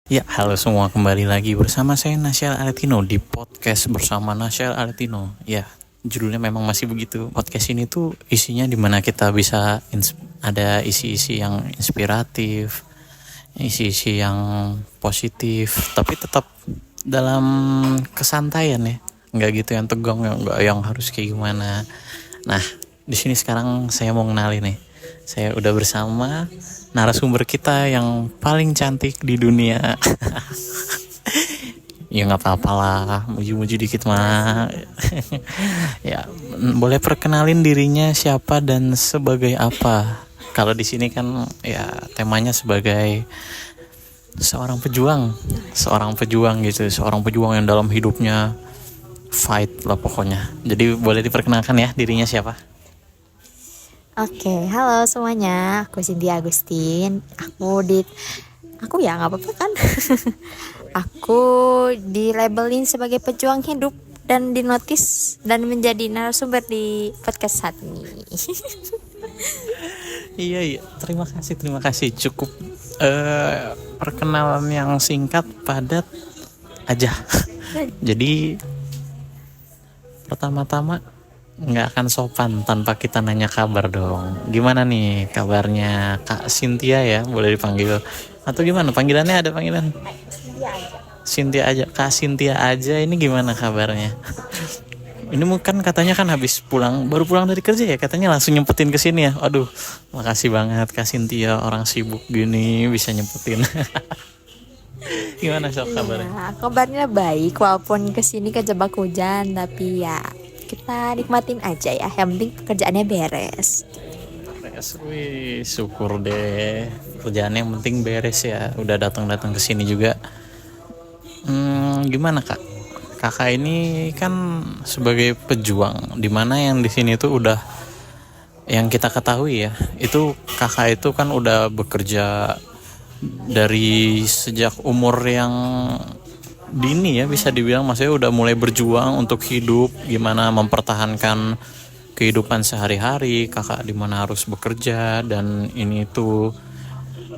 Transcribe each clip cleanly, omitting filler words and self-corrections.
Ya, halo semua, kembali lagi bersama saya Nasyal Aretino di podcast bersama Nasyal Aretino. Ya, judulnya memang masih begitu. Podcast ini tuh isinya dimana kita bisa ada isi-isi yang inspiratif, isi-isi yang positif, tapi tetap dalam kesantaian ya. Nggak gitu yang tegang, nggak yang harus kayak gimana. Nah, di sini sekarang saya mau kenalin nih. Saya udah bersama narasumber kita yang paling cantik di dunia. Ya nggak apa-apa lah, muji-muji dikit mah. Ya, boleh perkenalin dirinya siapa dan sebagai apa? Kalau di sini kan ya temanya sebagai seorang pejuang gitu, seorang pejuang yang dalam hidupnya fight lah pokoknya. Jadi boleh diperkenalkan ya dirinya siapa? Oke, halo semuanya. Aku Cynthia Agustin. Aku ya nggak apa-apa kan? Aku dilabelin sebagai pejuang hidup dan dinotis dan menjadi narasumber di podcast saat ini. Iya, terima kasih. Cukup perkenalan yang singkat, padat aja. Jadi pertama-tama nggak akan sopan tanpa kita nanya kabar dong. Gimana nih kabarnya Kak Cynthia ya? Boleh dipanggil atau gimana? Panggilannya ada panggilan? Cynthia aja. Kak Cynthia aja. Ini gimana kabarnya? Ini mungkin katanya kan baru pulang dari kerja ya, katanya langsung nyempetin ke sini ya. Aduh, makasih banget Kak Cynthia, orang sibuk gini bisa nyempetin. Gimana sok kabarnya? Ya, kabarnya baik walaupun kesini kejebak hujan, tapi ya kita nikmatin aja ya. Yang penting pekerjaannya beres. Wih, syukur deh. Kerjaannya yang penting beres ya. Udah datang ke sini juga. Gimana Kak? Kakak ini kan sebagai pejuang, dimana yang di sini tuh udah yang kita ketahui ya, itu kakak itu kan udah bekerja dari sejak umur yang dini ya, bisa dibilang maksudnya udah mulai berjuang untuk hidup, gimana mempertahankan kehidupan sehari-hari. Kakak dimana harus bekerja dan ini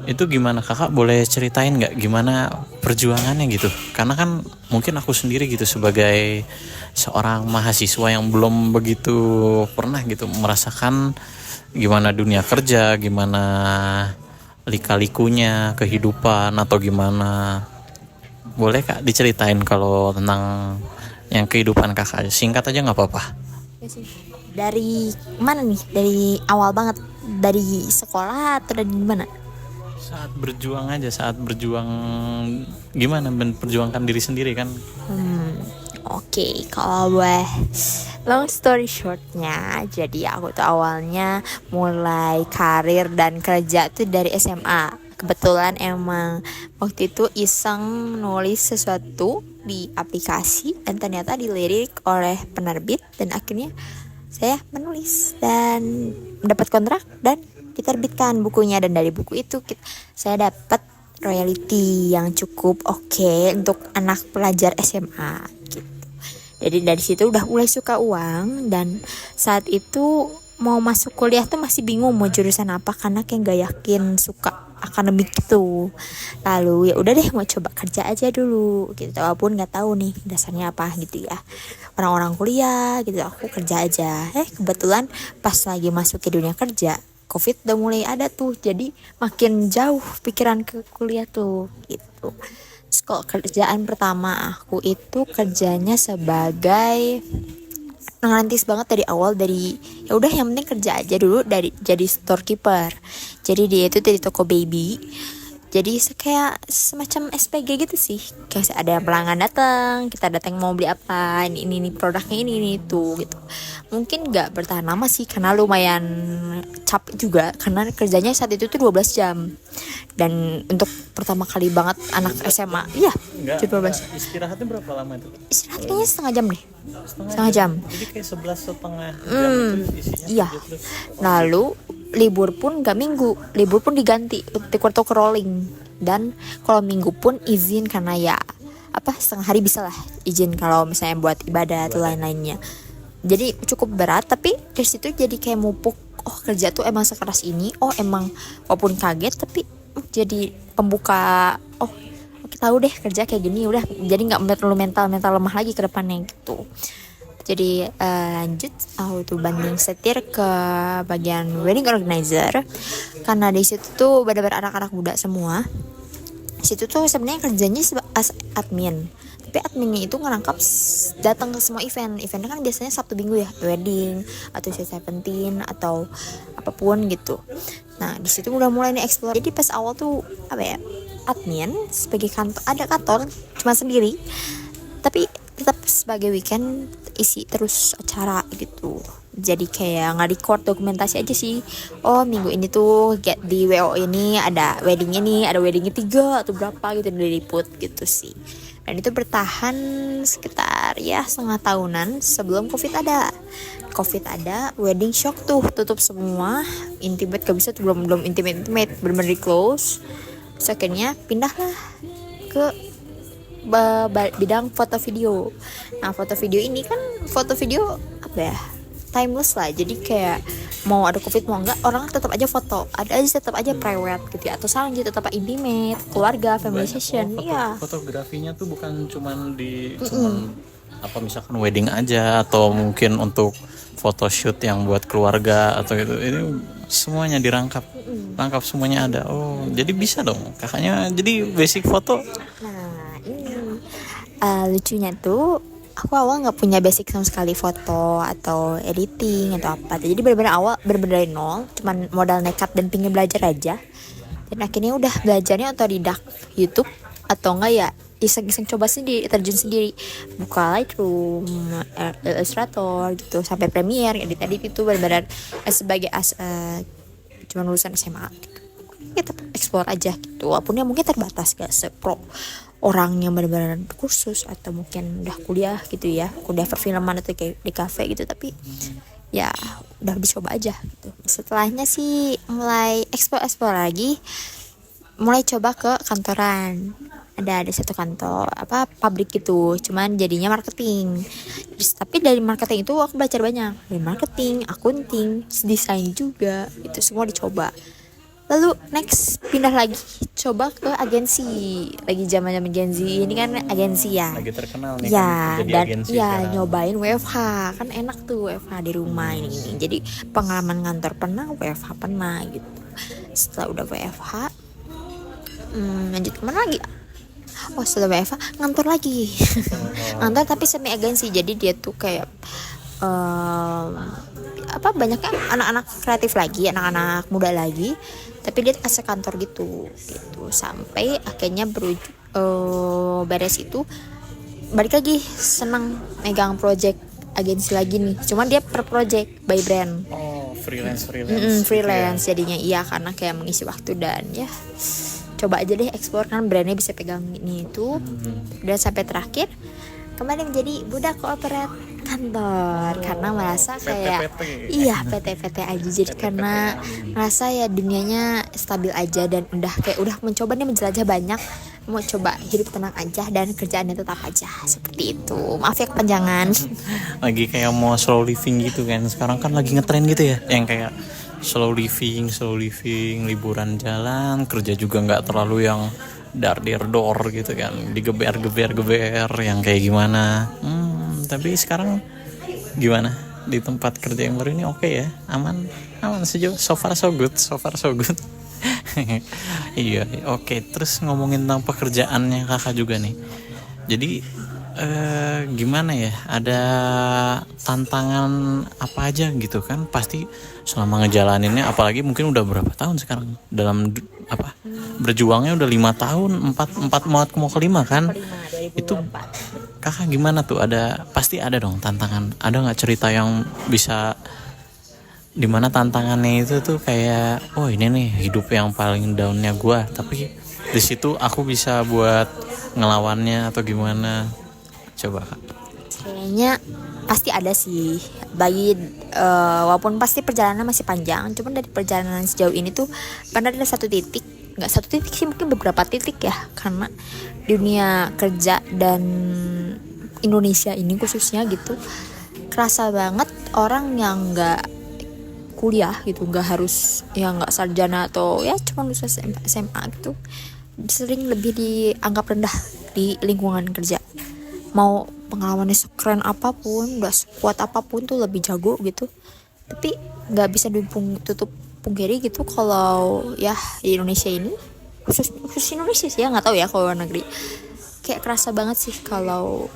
itu gimana, kakak boleh ceritain nggak gimana perjuangannya gitu? Karena kan mungkin aku sendiri gitu sebagai seorang mahasiswa yang belum begitu pernah gitu merasakan gimana dunia kerja, gimana lika-likunya kehidupan atau gimana. Boleh Kak diceritain kalau tentang yang kehidupan kakak, singkat aja nggak apa-apa. Dari mana nih? Dari awal banget, dari sekolah atau dari mana? Saat berjuang gimana memperjuangkan diri sendiri kan. Oke, kalau boleh long story shortnya, jadi aku tuh awalnya mulai karir dan kerja tuh dari SMA. Kebetulan emang waktu itu iseng nulis sesuatu di aplikasi dan ternyata dilirik oleh penerbit dan akhirnya saya menulis dan mendapat kontrak dan diterbitkan bukunya, dan dari buku itu saya dapat royalti yang cukup oke untuk anak pelajar SMA gitu. Jadi dari situ udah mulai suka uang, dan saat itu mau masuk kuliah tuh masih bingung mau jurusan apa karena kayak gak yakin suka akademik gitu. Lalu ya udah deh mau coba kerja aja dulu gitu, walaupun nggak tahu nih dasarnya apa gitu ya. Orang-orang kuliah gitu, aku kerja aja. Kebetulan pas lagi masuk ke dunia kerja, COVID udah mulai ada tuh, jadi makin jauh pikiran ke kuliah tuh gitu. Terus kalau kerjaan pertama aku itu kerjanya sebagai ngerantis banget dari awal, dari ya udah yang penting kerja aja dulu, dari jadi storekeeper. Jadi dia itu dari toko baby. Jadi kayak semacam SPG gitu sih. Kayak ada pelanggan datang, kita datang mau beli apa, ini produknya ini itu gitu. Mungkin nggak bertahan lama sih karena lumayan capek juga, karena kerjanya saat itu tuh 12 jam. Dan untuk pertama kali banget anak SMA, iya, 12. Istirahatnya berapa lama itu? Istirahat kayaknya setengah jam deh. Setengah jam. Jadi kayak 11,5 jam itu isinya. Iya. Lalu libur pun gak minggu, libur pun diganti untuk rolling. Dan kalau minggu pun izin karena ya setengah hari bisa lah izin kalau misalnya buat ibadah atau lain-lainnya. Jadi cukup berat, tapi dari situ jadi kayak mupuk, oh kerja tuh emang sekeras ini, oh emang walaupun kaget tapi jadi pembuka, oh tahu deh kerja kayak gini, udah jadi nggak perlu mental lemah lagi ke depannya gitu. Jadi lanjut aku tuh banding setir ke bagian wedding organizer, karena di situ tuh benar-benar anak-anak muda semua. Di situ tuh sebenarnya kerjanya as admin, tapi adminnya itu ngerangkap datang ke semua eventnya kan biasanya Sabtu Minggu ya, wedding atau Seventeen atau apapun gitu. Nah di situ udah mulai nih explore. Jadi pas awal tuh apa ya, admin sebagai kantor cuma sendiri, tapi tetap sebagai weekend isi terus acara gitu. Jadi kayak nge-record dokumentasi aja sih. Oh minggu ini tuh di WO ini ada weddingnya nih, ada weddingnya 3 atau berapa gitu diliput gitu sih. Dan itu bertahan sekitar ya setengah tahunan sebelum Covid ada. Wedding shock tuh tutup semua, intimate gak bisa tuh, belum intimate bener-bener close. Terus akhirnya pindahlah ke bidang foto video. Nah foto video ini kan foto video apa ya, timeless lah. Jadi kayak mau ada Covid mau enggak, orang tetap aja foto, tetap aja private gitu ya, atau saling gitu, tetap intimate, keluarga, family session. Iya. Fotografinya tuh bukan cuman cuman apa misalkan wedding aja, atau mungkin untuk photoshoot yang buat keluarga atau gitu. Ini semuanya dirangkap. Rangkap semuanya ada. Oh, jadi bisa dong kakaknya jadi basic foto. Nah, ini lucunya tuh aku awal nggak punya basic sama sekali foto atau editing atau apa. Jadi benar-benar awal benar-benar dari nol, cuman modal nekat dan pengen belajar aja. Dan akhirnya udah belajarnya otodidak, YouTube atau enggak ya iseng-iseng coba sendiri, terjun sendiri, buka Lightroom, Illustrator gitu sampai Premiere, edit itu benar-benar sebagai cuma lulusan SMA gitu. Kita explore aja gitu, walaupun ya mungkin terbatas, gak sepro orang yang benar-benar kursus atau mungkin udah kuliah gitu ya, kuliah perfilman atau kayak di kafe gitu. Tapi ya udah dicoba aja gitu. Setelahnya sih mulai explore lagi, mulai coba ke kantoran. Ada satu kantor pabrik gitu, cuman jadinya marketing. Terus tapi dari marketing itu aku belajar banyak, dari marketing, akunting, desain juga, itu semua dicoba. Lalu next pindah lagi, coba ke agensi. Lagi zaman-zaman Gen Z ini kan agensi ya. Lagi terkenal nih ya, kan, dan agensi ya sekarang. nyobain WFH kan enak tuh, WFH di rumah ini. Jadi pengalaman kantor pernah, WFH pernah gitu. Setelah udah WFH, lanjut kemana lagi? Oh setelah WFH ngantor lagi. Ngantor tapi semi agensi. Jadi dia tuh kayak banyaknya anak-anak kreatif lagi, anak-anak muda lagi, tapi dia kasih kantor gitu sampai akhirnya beres itu balik lagi senang megang project agensi lagi nih, cuman dia per project by brand. Freelance freelance gitu ya. Jadinya iya, karena kayak mengisi waktu dan ya coba aja deh explore, kan brandnya bisa pegang ini itu. Dan sampai terakhir kemarin menjadi budak korporat kantor, karena merasa kayak PT aja. Jadi karena merasa ya dunianya stabil aja dan udah mencoba nih menjelajah banyak, mau coba hidup tenang aja dan kerjaannya tetap aja seperti itu. Maaf ya kepanjangan. Lagi kayak mau slow living gitu kan, sekarang kan lagi ngetren gitu ya, yang kayak slow living, liburan jalan, kerja juga nggak terlalu yang dar gitu kan, digeber yang kayak gimana. Tapi sekarang gimana di tempat kerja yang baru ini? Oke ya, aman sejauh, so far so good. Iya, oke. Terus ngomongin tentang pekerjaannya kakak juga nih, jadi gimana ya, ada tantangan apa aja gitu kan pasti selama ngejalaninnya, apalagi mungkin udah berapa tahun sekarang dalam berjuangnya, udah 5 tahun, 4 mau ke 5 kan. Itu kakak gimana tuh, pasti ada dong tantangan, ada nggak cerita yang bisa dimana tantangannya itu tuh kayak ini nih hidup yang paling downnya gue, tapi di situ aku bisa buat ngelawannya atau gimana? Coba kak. Kayaknya pasti ada sih, walaupun pasti perjalanan masih panjang, cuman dari perjalanan sejauh ini tuh pernah ada nggak satu titik sih, mungkin beberapa titik ya, karena dunia kerja dan Indonesia ini khususnya gitu kerasa banget orang yang nggak kuliah gitu, nggak harus yang nggak sarjana atau ya cuma lulus SMA gitu, sering lebih dianggap rendah di lingkungan kerja. Mau pengalamannya sekeren apapun, udah sekuat apapun tuh lebih jago gitu, tapi nggak bisa tutup pungkiri gitu kalau ya di Indonesia ini, khusus Indonesia sih ya, nggak tahu ya kalau luar negeri, kayak kerasa banget sih kalau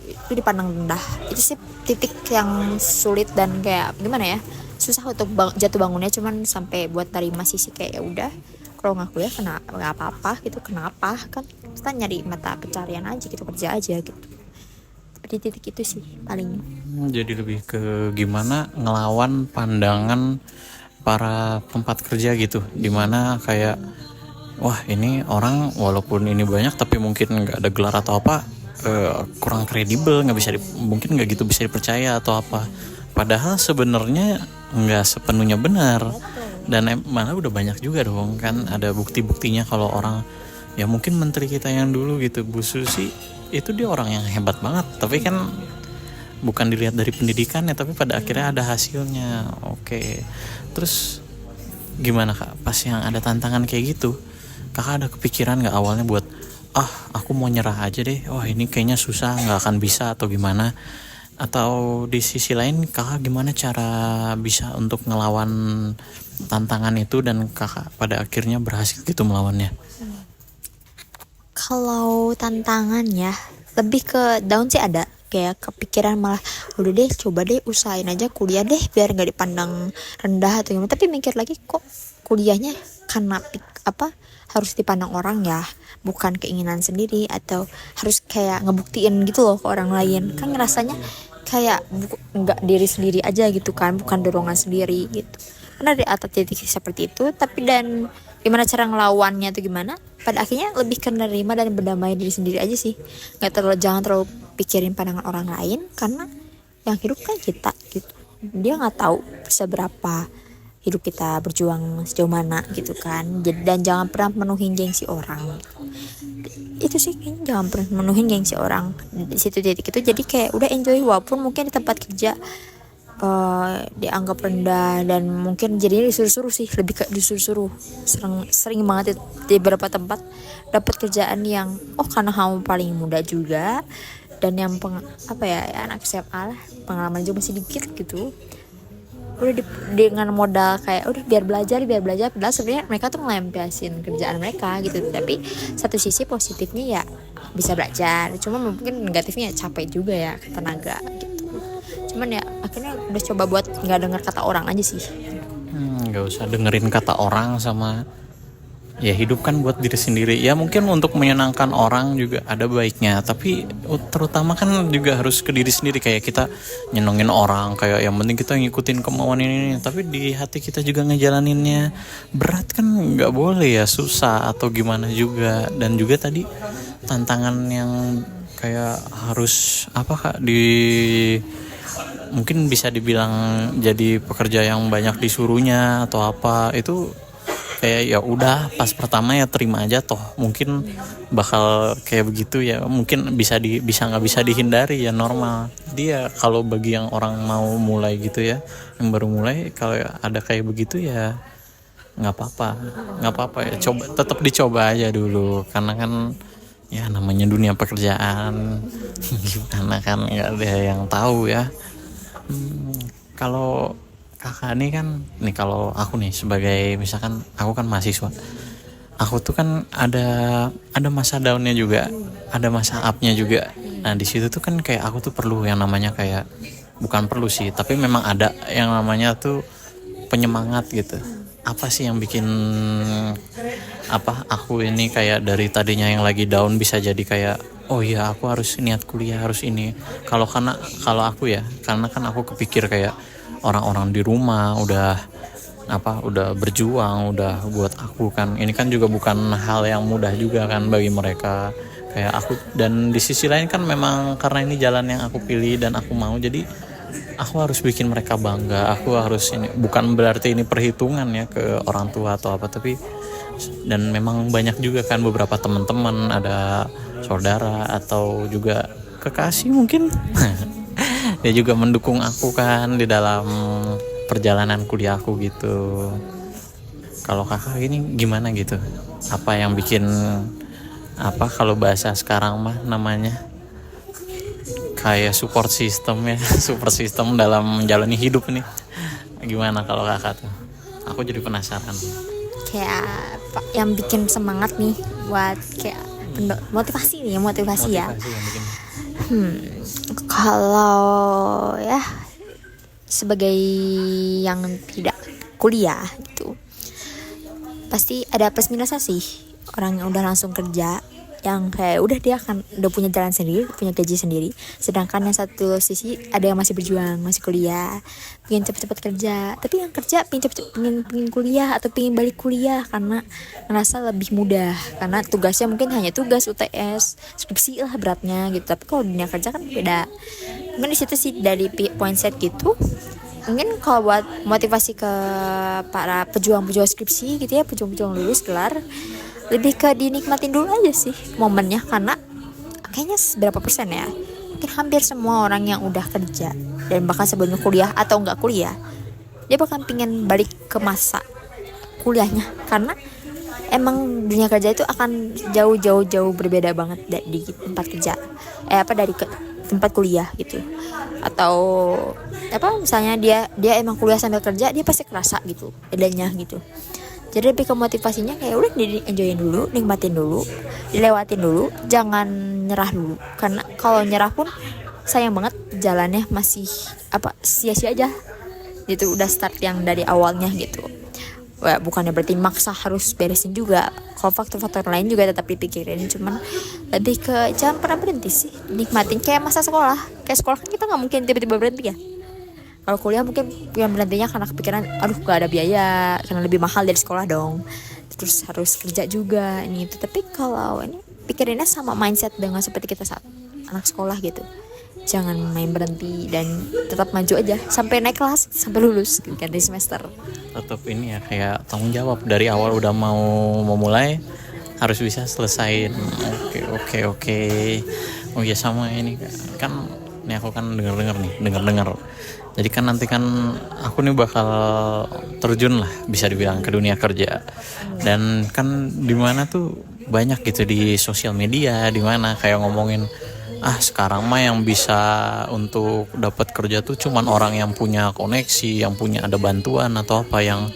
itu dipandang rendah. Itu sih titik yang sulit dan kayak gimana ya, susah untuk jatuh bangunnya. Cuman sampai buat terima sih kayak ya udah, kalau ngaku ya kena nggak apa-apa gitu, kenapa kan kita nyari mata pencarian aja gitu, kerja aja gitu. Di titik itu sih paling. Jadi lebih ke gimana ngelawan pandangan para tempat kerja gitu, dimana kayak wah ini orang walaupun ini banyak tapi mungkin nggak ada gelar atau apa, kurang kredibel, nggak bisa mungkin nggak gitu bisa dipercaya atau apa, padahal sebenarnya nggak sepenuhnya benar. Dan malah udah banyak juga dong kan, ada bukti-buktinya kalau orang ya mungkin menteri kita yang dulu gitu, Bu Susi, itu dia orang yang hebat banget, tapi kan bukan dilihat dari pendidikannya, tapi pada akhirnya ada hasilnya. Oke. Terus gimana Kak pas yang ada tantangan kayak gitu, Kakak ada kepikiran nggak awalnya buat aku mau nyerah aja deh, wah ini kayaknya susah, nggak akan bisa atau gimana? Atau di sisi lain Kakak gimana cara bisa untuk ngelawan tantangan itu dan Kakak pada akhirnya berhasil gitu melawannya? Kalau tantangan ya lebih ke down sih, ada kayak kepikiran malah udah deh coba deh usahain aja kuliah deh biar nggak dipandang rendah atau gimana. Tapi mikir lagi kok kuliahnya karena harus dipandang orang ya, bukan keinginan sendiri, atau harus kayak ngebuktiin gitu loh ke orang lain. Kan ngerasanya kayak nggak diri sendiri aja gitu kan, bukan dorongan sendiri gitu. Karena di atas titik seperti itu, tapi dan gimana cara ngelawannya tuh gimana, pada akhirnya lebih ke nerima dan berdamai diri sendiri aja sih. Jangan terlalu pikirin pandangan orang lain, karena yang hidup kan kita gitu, dia nggak tahu seberapa hidup kita berjuang sejauh mana gitu kan. Dan jangan pernah menuhin gengsi orang. Itu sih kayaknya, jangan pernah menuhin gengsi orang di situ titik itu. Jadi kayak udah enjoy, walaupun mungkin di tempat kerja dianggap rendah dan mungkin jadinya disuruh-suruh sih, lebih ke disuruh-suruh. Sering banget di beberapa tempat dapat kerjaan yang karena kamu paling muda juga dan yang anak SMA lah, pengalaman juga masih dikit gitu, udah dengan modal kayak udah biar belajar, padahal sebenarnya mereka tuh ngelampiasin kerjaan mereka gitu. Tapi satu sisi positifnya ya bisa belajar, cuma mungkin negatifnya capek juga ya, tenaga gitu. Cuman ya akhirnya udah coba buat nggak dengar kata orang aja sih. Nggak usah dengerin kata orang, sama ya hidup kan buat diri sendiri. Ya mungkin untuk menyenangkan orang juga ada baiknya, tapi terutama kan juga harus ke diri sendiri. Kayak kita nyenengin orang, kayak yang penting kita ngikutin kemauan ini, tapi di hati kita juga ngejalaninnya berat kan nggak boleh ya, susah atau gimana juga. Dan juga tadi tantangan yang kayak harus Kak, mungkin bisa dibilang jadi pekerja yang banyak disuruhnya atau apa, itu kayak ya udah pas pertama ya terima aja, toh mungkin bakal kayak begitu ya, mungkin bisa nggak bisa dihindari ya, normal. Dia kalau bagi yang orang mau mulai gitu ya, yang baru mulai, kalau ada kayak begitu ya nggak apa-apa ya, tetap dicoba aja dulu, karena kan ya namanya dunia pekerjaan gimana kan nggak ada yang tahu ya. Kalau Kakak nih kan, kalau aku nih sebagai misalkan aku kan mahasiswa, aku tuh kan ada masa downnya juga, ada masa upnya juga. Nah di situ tuh kan kayak aku tuh perlu yang namanya kayak, bukan perlu sih, tapi memang ada yang namanya tuh penyemangat gitu. Apa sih yang bikin aku ini kayak dari tadinya yang lagi down bisa jadi kayak oh iya aku harus niat kuliah, harus ini. Kalau aku ya, karena kan aku kepikir kayak orang-orang di rumah udah berjuang, udah buat aku kan. Ini kan juga bukan hal yang mudah juga kan bagi mereka kayak aku. Dan di sisi lain kan memang karena ini jalan yang aku pilih dan aku mau, jadi aku harus bikin mereka bangga. Aku harus ini, bukan berarti ini perhitungan ya ke orang tua atau apa, tapi dan memang banyak juga kan beberapa teman-teman, ada saudara atau juga kekasih mungkin dia juga mendukung aku kan di dalam perjalanan kuliah aku gitu. Kalau kakak gini gimana gitu? Apa yang bikin apa kalau bahasa sekarang mah namanya kayak support system ya, support system dalam menjalani hidup nih. Gimana kalau kakak tuh? Aku jadi penasaran. Kayak yang bikin semangat nih buat kayak motivasi nih, motivasi ya. Motivasi yang bikin. Kalau ya sebagai yang tidak kuliah gitu, pasti ada plus minusnya sih. Orang yang udah langsung kerja, yang kayak udah dia kan udah punya jalan sendiri, punya gaji sendiri. Sedangkan yang satu sisi ada yang masih berjuang, masih kuliah, pengen cepet-cepet kerja. Tapi yang kerja pengen cepet-cepet pengen kuliah atau pengen balik kuliah karena ngerasa lebih mudah. Karena tugasnya mungkin hanya tugas UTS, skripsi lah beratnya gitu. Tapi kalau dunia kerja kan beda. Mungkin di situ sih dari point set gitu. Mungkin kalau buat motivasi ke para pejuang-pejuang skripsi gitu ya, pejuang-pejuang lulus gelar, lebih ke dinikmatin dulu aja sih momennya. Karena kayaknya berapa persen ya, mungkin hampir semua orang yang udah kerja dan bahkan sebelum kuliah atau nggak kuliah, dia bakal pengen balik ke masa kuliahnya. Karena emang dunia kerja itu akan jauh berbeda banget di tempat kerja, dari tempat kuliah gitu. Atau misalnya dia emang kuliah sambil kerja, dia pasti kerasa gitu bedanya gitu. Jadi lebih ke motivasinya kayak udah enjoyin dulu, nikmatin dulu, dilewatin dulu, jangan nyerah dulu. Karena kalau nyerah pun sayang banget, jalannya masih sia-sia aja gitu. Udah start yang dari awalnya gitu. Wah, bukannya berarti maksa harus beresin juga. Kalau faktor-faktor lain juga tetap dipikirin, cuman lebih ke jangan pernah berhenti sih, nikmatin kayak masa sekolah. Kayak sekolah kan kita nggak mungkin tiba-tiba berhenti ya. Kalau kuliah mungkin yang berhentinya karena kepikiran gak ada biaya, karena lebih mahal dari sekolah dong, terus harus kerja juga ini itu. Tapi kalau ini pikirinnya sama mindset dengan seperti kita saat anak sekolah gitu, jangan main berhenti dan tetap maju aja sampai naik kelas, sampai lulus ganti semester. Tetap ini ya kayak tanggung jawab dari awal udah mau memulai harus bisa selesaiin. Oke. Oh ya sama ini kan, ini aku kan dengar. Jadi kan nanti kan aku nih bakal terjun lah bisa dibilang ke dunia kerja. Dan kan di mana tuh banyak gitu di sosial media, di mana kayak ngomongin sekarang mah yang bisa untuk dapat kerja tuh cuman orang yang punya koneksi, yang punya ada bantuan atau apa, yang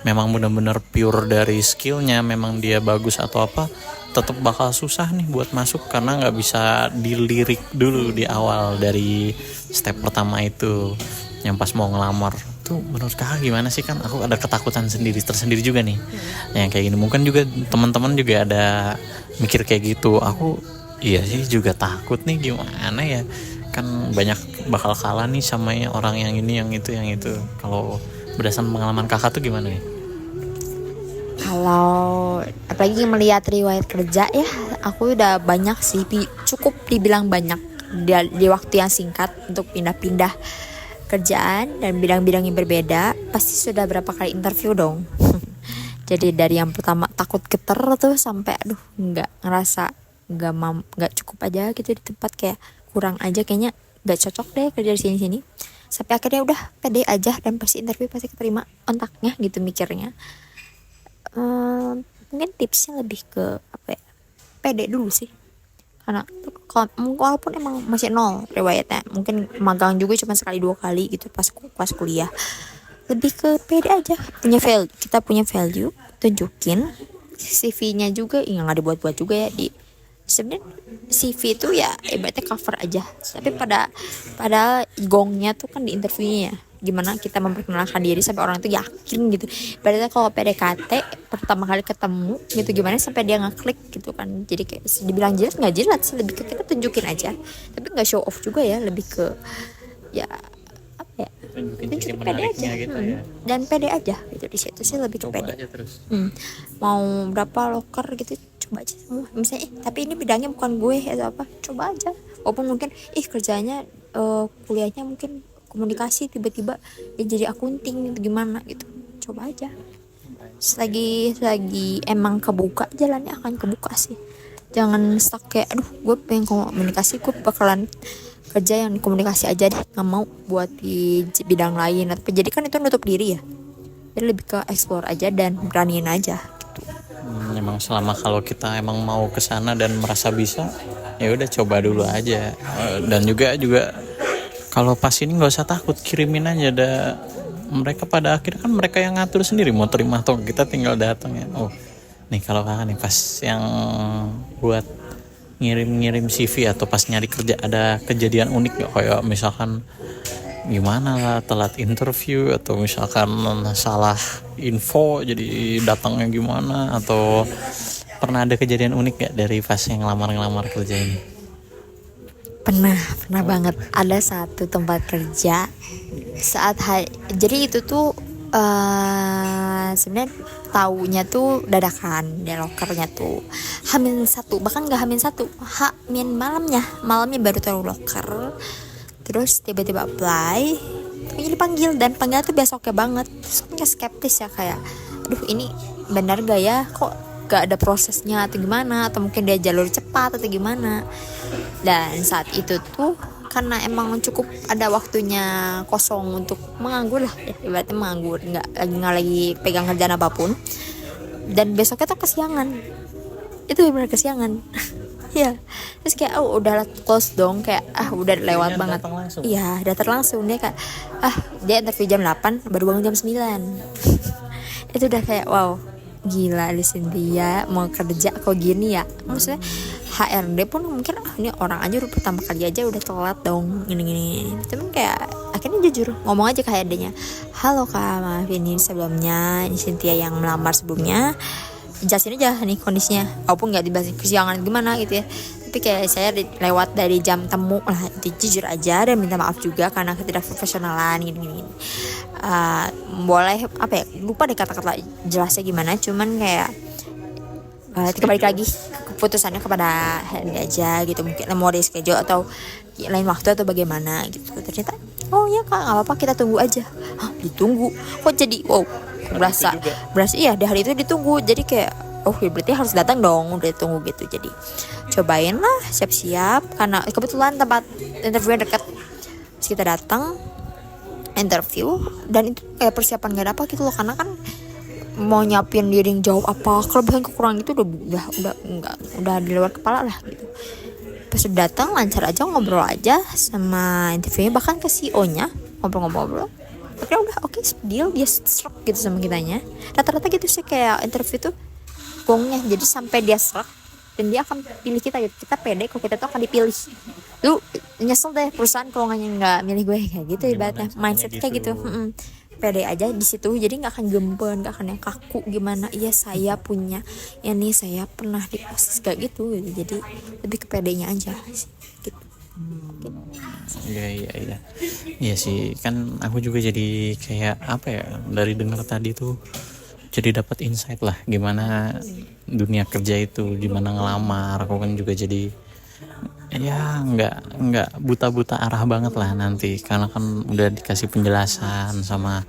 memang benar-benar pure dari skillnya, memang dia bagus atau apa, tetap bakal susah nih buat masuk karena nggak bisa dilirik dulu di awal dari step pertama itu yang pas mau ngelamar. Tuh menurut kakak gimana sih? Kan aku ada ketakutan tersendiri juga nih yang kayak gini. Mungkin juga teman-teman juga ada mikir kayak gitu. Aku iya sih juga takut nih, gimana ya, kan banyak bakal kalah nih sama orang yang ini yang itu. Kalau berdasarkan pengalaman kakak tuh gimana nih? Kalau apalagi melihat riwayat kerja ya, aku udah banyak sih, cukup dibilang banyak di waktu yang singkat untuk pindah-pindah kerjaan dan bidang-bidang yang berbeda. Pasti sudah berapa kali interview dong. Jadi dari yang pertama takut geter tuh sampai ngerasa nggak cukup aja gitu di tempat, kayak kurang aja, kayaknya nggak cocok deh kerja di sini, sampai akhirnya udah pede aja dan pasti interview pasti keterima kontaknya gitu mikirnya. Mungkin tipsnya lebih ke pede dulu sih, karena walaupun emang masih nol riwayatnya, mungkin magang juga cuma sekali 2 kali gitu pas kuliah, lebih ke pede aja, kita punya value, tunjukin. CV-nya juga nggak dibuat-buat juga ya, sebenarnya CV itu ya ibaratnya cover aja, tapi pada gongnya tuh kan di interviewnya ya, gimana kita memperkenalkan diri sampai orang itu yakin gitu. Ibaratnya kalau PDKT pertama kali ketemu gitu, gimana sampai dia ngeklik gitu kan. Jadi kayak dibilang jelas nggak jelas sih, lebih ke kita tunjukin aja, tapi nggak show off juga ya, lebih ke ya tunjukin pede aja gitu ya. Dan pede aja gitu, di situ sih lebih ke pede. Mau berapa loker gitu coba aja semua, misalnya tapi ini bidangnya bukan gue atau apa, coba aja. Walaupun mungkin kerjanya kuliahnya mungkin komunikasi, tiba-tiba dia jadi akunting gitu, gimana gitu, coba aja. Selagi emang kebuka, jalannya akan kebuka sih. Jangan stuck kayak gue pengen komunikasi, gue bakalan kerja yang komunikasi aja deh, nggak mau buat di bidang lain. Jadi kan itu nutup diri ya, Jadi lebih ke explore aja dan beraniin aja. Emang selama kalau kita emang mau ke sana dan merasa bisa, ya udah coba dulu aja. Dan juga kalau pas ini nggak usah takut, kirimin aja. Mereka pada akhirnya kan mereka yang ngatur sendiri mau terima atau kita tinggal datang ya. Oh nih kalau kakak nih pas yang buat ngirim CV atau pas nyari kerja ada kejadian unik gak, kayak misalkan gimana lah telat interview atau misalkan salah info jadi datangnya gimana, atau pernah ada kejadian unik gak dari pas yang ngelamar kerja ini? Pernah banget. Ada satu tempat kerja jadi itu tuh sebenarnya taunya tuh dadakan, di lokernya tuh H-1, bahkan nggak H-1, malamnya baru taruh loker. Terus tiba-tiba apply, tapi dipanggil, dan panggil tuh besoknya banget. Terus kan kayak skeptis ya, kayak aduh ini benar gak ya, kok gak ada prosesnya atau gimana, atau mungkin dia jalur cepat atau gimana. Dan saat itu tuh karena emang cukup ada waktunya kosong untuk menganggur lah ya, ibaratnya menganggur, nggak lagi pegang kerjaan apapun, dan besoknya tuh kesiangan, itu benar kesiangan. Ya, terus kayak udah close dong, kayak udah lewat banget. Iya, datang langsung. Dia kayak dia interview jam 8, baru bangun jam 9. Itu udah kayak wow, gila di sini dia mau kerja kok gini ya. Maksudnya HRD pun mungkin ini orang aja udah pertama kali aja udah telat dong gini. Cuman kayak akhirnya jujur ngomong aja ke HRD-nya, halo kak, maaf ini sebelumnya, ini Cynthia yang melamar sebelumnya, jelasin aja nih kondisinya, walaupun nggak dibahas kesiangan gimana gitu ya, tapi kayak saya lewat dari jam temu lah, itu jujur aja dan minta maaf juga karena ketidakprofesionalan gini. Boleh lupa deh kata-kata jelasnya gimana, cuman kayak balik lagi keputusannya kepada HRD aja gitu, mungkin mau reschedule atau lain waktu atau bagaimana gitu. Ternyata oh ya kak, nggak apa-apa, kita tunggu aja. Ditunggu kok jadi wow, berasa iya di hari itu ditunggu, jadi kayak ya berarti harus datang dong, udah ditunggu gitu. Jadi cobain lah, siap-siap, karena kebetulan tempat interviewnya dekat. Terus kita datang interview, dan itu kayak persiapan gak ada apa gitu loh, karena kan mau nyiapin diri jawab apa kelebihan kekurangan itu udah di luar kepala lah gitu. Pas datang lancar aja, ngobrol aja sama interviewnya, bahkan ke CEO-nya ngobrol-ngobrol. Akhirnya udah oke, deal, dia serak gitu sama kitanya. Rata-rata gitu sih kayak interview tuh gongnya, jadi sampai dia serak dan dia akan pilih kita gitu. Kita pede kalau kita tuh akan dipilih. Lu nyesel deh perusahaan kalau nggak milih gue, kayak gitu ibaratnya. Mindset kayak gitu. Pede aja di situ, jadi nggak akan gemben, nggak akan yang kaku gimana. Iya saya punya ya nih, saya pernah di posisi kayak gitu. Jadi lebih ke pedenya aja gitu. Iya sih, kan aku juga jadi kayak dari dengar tadi tuh jadi dapat insight lah gimana dunia kerja itu, gimana ngelamar. Aku kan juga jadi ya nggak buta arah banget lah nanti, karena kan udah dikasih penjelasan sama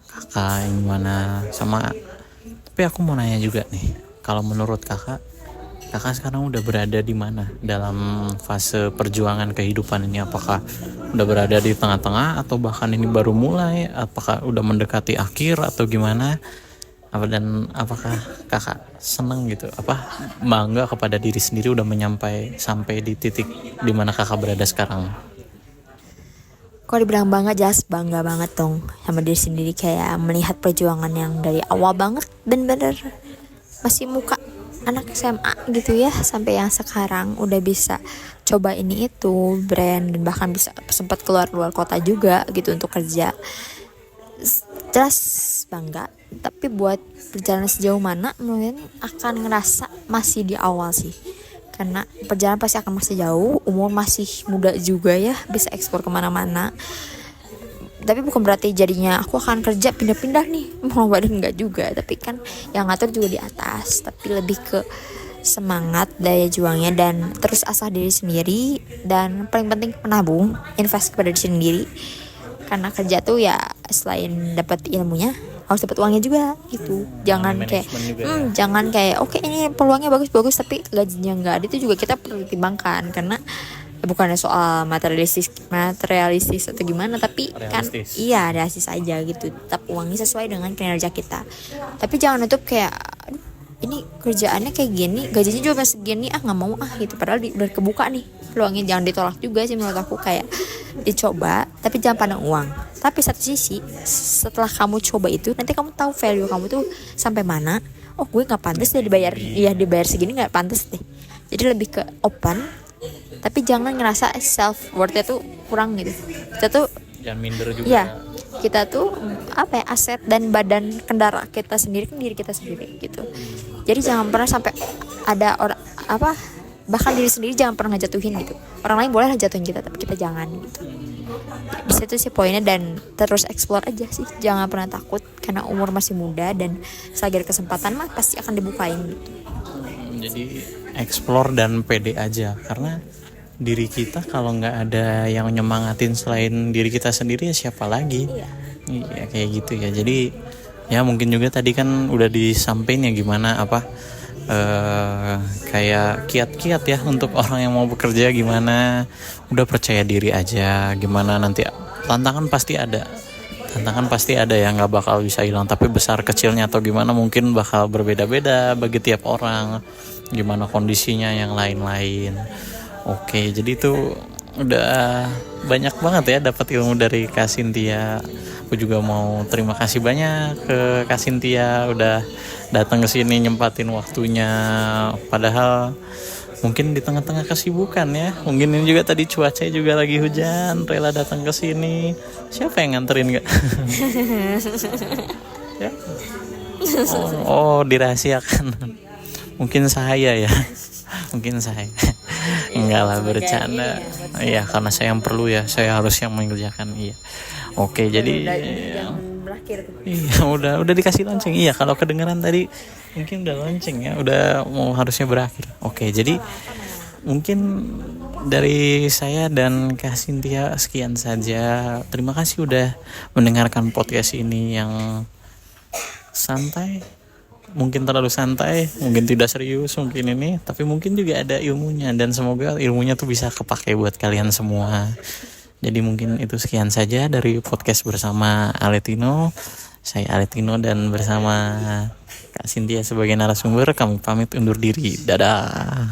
kakak yang gimana sama. Tapi aku mau nanya juga nih, kalau menurut kakak sekarang udah berada di mana dalam fase perjuangan kehidupan ini? Apakah udah berada di tengah-tengah atau bahkan ini baru mulai? Apakah udah mendekati akhir atau gimana? Dan apakah kakak seneng gitu, bangga kepada diri sendiri udah sampai di titik dimana kakak berada sekarang? Kalau dibilang bangga, jelas bangga banget dong sama diri sendiri, kayak melihat perjuangan yang dari awal banget bener-bener masih muka anak SMA gitu ya, sampai yang sekarang udah bisa coba ini itu brand, dan bahkan bisa sempat keluar kota juga gitu untuk kerja. Jelas bangga, tapi buat perjalanan sejauh mana mungkin akan ngerasa masih di awal sih, karena perjalanan pasti akan masih jauh, umur masih muda juga ya, bisa ekspor kemana-mana. Tapi bukan berarti jadinya aku akan kerja pindah-pindah nih, mau badan enggak juga, tapi kan yang ngatur juga di atas. Tapi lebih ke semangat, daya juangnya, dan terus asah diri sendiri, dan paling penting menabung, invest kepada diri sendiri. Karena kerja tuh ya selain dapat ilmunya harus dapat uangnya juga gitu. Jangan kayak oke ini peluangnya bagus tapi gajinya enggak ada, itu juga kita perlu pertimbangkan, karena bukannya soal materialistis atau gimana, tapi kan Realistis. iya realistis aja gitu, tetap uangnya sesuai dengan kinerja kita. Tapi jangan nutup kayak, "Aduh, ini kerjaannya kayak gini, gajinya juga masih segini, nggak mau gitu." Padahal udah kebuka nih peluangnya, jangan ditolak juga sih menurut aku. Kayak dicoba tapi jangan pandang uang. Tapi satu sisi, setelah kamu coba itu nanti kamu tahu value kamu tuh sampai mana. Oh, gue nggak pantas deh dibayar, ya dibayar segini nggak pantas deh. Jadi lebih ke open, tapi jangan ngerasa self worth-nya tuh kurang gitu. Kita tuh Jangan minder juga. ya, kita tuh apa ya, aset dan badan kendara kita sendiri kan diri kita sendiri gitu. Jadi jangan pernah sampai ada orang apa, bahkan diri sendiri jangan pernah ngejatuhin gitu. Orang lain boleh lah jatuhin kita, tapi kita jangan gitu. Di situ sih poinnya, dan terus explore aja sih, jangan pernah takut karena umur masih muda dan selagi ada kesempatan mah pasti akan dibukain gitu. Jadi explore dan pede aja, karena diri kita kalau nggak ada yang nyemangatin selain diri kita sendiri ya siapa lagi. Iya kayak gitu ya. Jadi ya mungkin juga tadi kan udah disampaikan ya gimana apa kayak kiat-kiat ya untuk orang yang mau bekerja, gimana udah percaya diri aja, gimana nanti tantangan pasti ada. Tantangan pasti ada ya, nggak bakal bisa hilang, tapi besar kecilnya atau gimana mungkin bakal berbeda-beda bagi tiap orang, gimana kondisinya yang lain-lain. Oke, jadi itu udah banyak banget ya dapat ilmu dari Kak Cynthia. Aku juga mau terima kasih banyak ke Kak Cynthia udah datang ke sini nyempatin waktunya, padahal mungkin di tengah-tengah kesibukan ya. Mungkin ini juga tadi cuaca juga lagi hujan, rela datang ke sini. Siapa yang nganterin gak? Ya? Oh, dirahasiakan. Mungkin saya ya. Mungkin saya. Enggak lah, bercanda. Iya, karena saya yang perlu ya. Saya harus yang mengerjakan. Iya. Oke, jadi iya, udah dikasih lonceng. Iya, kalau kedengeran tadi mungkin udah lonceng ya, udah mau harusnya berakhir. Oke, jadi mungkin dari saya dan Kak Cynthia sekian saja. Terima kasih udah mendengarkan podcast ini yang santai, mungkin terlalu santai, mungkin tidak serius mungkin ini, tapi mungkin juga ada ilmunya, dan semoga ilmunya tuh bisa kepake buat kalian semua. Jadi mungkin itu sekian saja dari podcast bersama Aletino. Saya Aletino dan bersama Kak Cynthia sebagai narasumber kami pamit undur diri. Dadah.